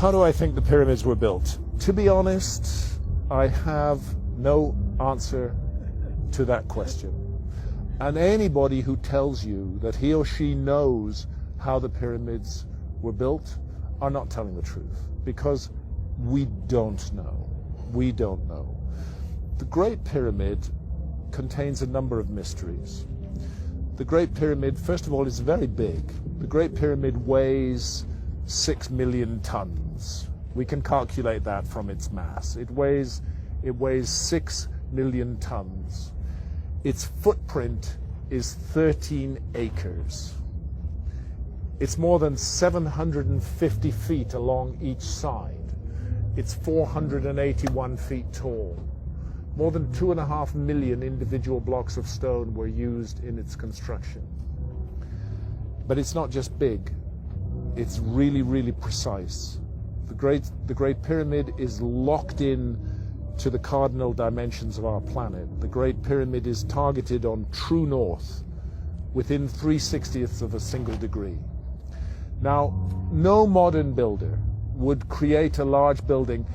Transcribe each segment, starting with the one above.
How do I think the pyramids were built? To be honest, I have no answer to that question. And anybody who tells you that he or she knows how the pyramids were built are not telling the truth, because we don't know. We don't know. The Great Pyramid contains a number of mysteries. The Great Pyramid, first of all, is very big. The Great Pyramid weighs 6 million tons. We can calculate that from its mass. It weighs 6 million tons. Its footprint is 13 acres. It's more than 750 feet along each side. It's 481 feet tall. More than 2.5 million individual blocks of stone were used in its construction. But it's not just big. It's really, really precise. The Great Pyramid is locked in to the cardinal dimensions of our planet. The Great Pyramid is targeted on true north within 3/60ths of a single degree. Now, no modern builder would create a large building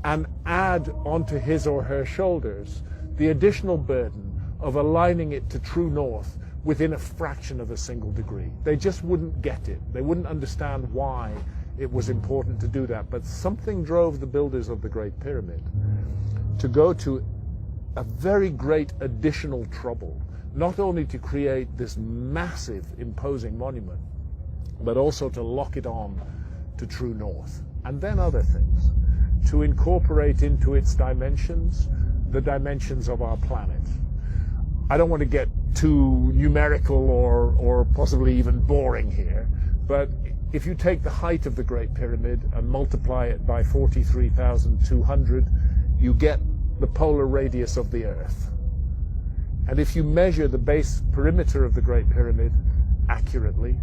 and add onto his or her shoulders the additional burden of aligning it to true north within a fraction of a single degree. They just wouldn't get it. They wouldn't understand why it was important to do that. But something drove the builders of the Great Pyramid to go to a very great additional trouble, not only to create this massive, imposing monument, but also to lock it on to true north. And then other things, to incorporate into its dimensions the dimensions of our planet. I don't want to get too numerical or possibly even boring here, but if you take the height of the Great Pyramid and multiply it by 43,200, you get the polar radius of the Earth. And if you measure the base perimeter of the Great Pyramid accurately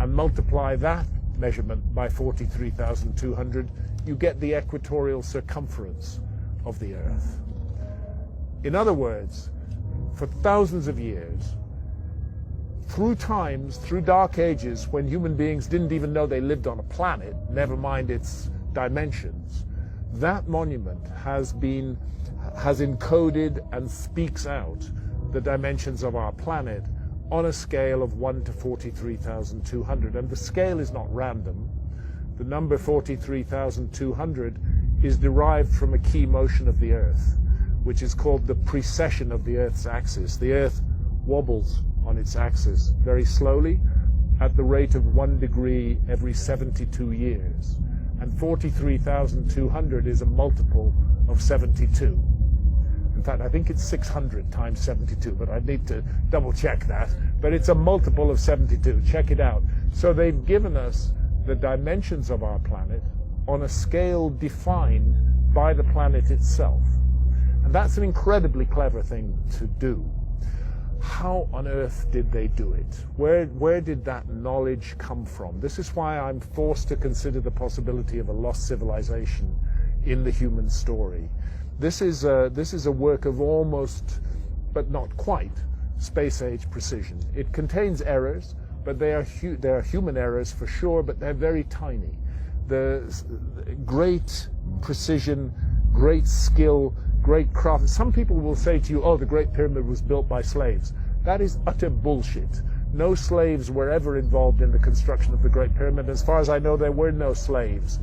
and multiply that measurement by 43,200, you get the equatorial circumference of the Earth. In other words, for thousands of years, through times, through dark ages, when human beings didn't even know they lived on a planet, never mind its dimensions, that monument has encoded and speaks out the dimensions of our planet on a scale of 1 to 43,200. And the scale is not random. The number 43,200 is derived from a key motion of the Earth, which is called the precession of the Earth's axis. The Earth wobbles on its axis very slowly at the rate of 1 degree every 72 years. And 43,200 is a multiple of 72. In fact, I think it's 600 times 72, but I need to double check that. But it's a multiple of 72. Check it out. So they've given us the dimensions of our planet on a scale defined by the planet itself. And that's an incredibly clever thing to do. How on earth did they do it? Where did that knowledge come from? This is why I'm forced to consider the possibility of a lost civilization in the human story. This is a work of almost, but not quite, space-age precision. It contains errors, but they are human errors for sure, but they're very tiny. The great precision, great skill, great craft. Some people will say to you, oh, the Great Pyramid was built by slaves. That is utter bullshit. No slaves were ever involved in the construction of the Great Pyramid. As far as I know, there were no slaves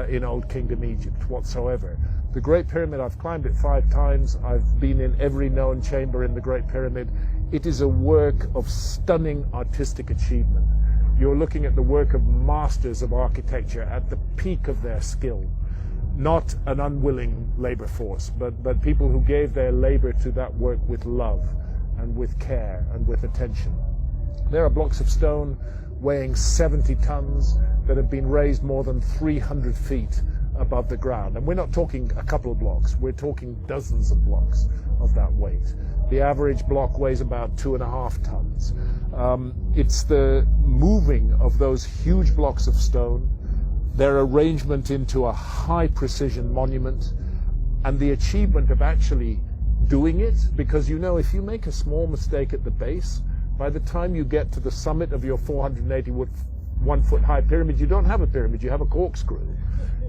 in Old Kingdom Egypt whatsoever. The Great Pyramid, I've climbed it 5 times. I've been in every known chamber in the Great Pyramid. It is a work of stunning artistic achievement. You're looking at the work of masters of architecture at the peak of their skill. Not an unwilling labor force, but people who gave their labor to that work with love and with care and with attention. There are blocks of stone weighing 70 tons that have been raised more than 300 feet above the ground. And we're not talking a couple of blocks, we're talking dozens of blocks of that weight. The average block weighs about 2.5 tons. It's the moving of those huge blocks of stone, their arrangement into a high precision monument, and the achievement of actually doing it, because you know if you make a small mistake at the base, by the time you get to the summit of your 480 1-foot-high pyramid, you don't have a pyramid, you have a corkscrew.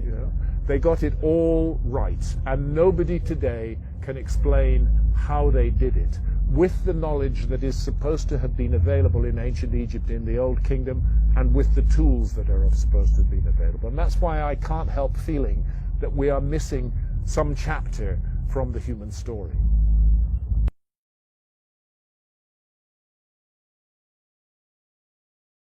You know? They got it all right, and nobody today can explain how they did it with the knowledge that is supposed to have been available in ancient Egypt, in the Old Kingdom, and with the tools that are supposed to have been available. And that's why I can't help feeling that we are missing some chapter from the human story.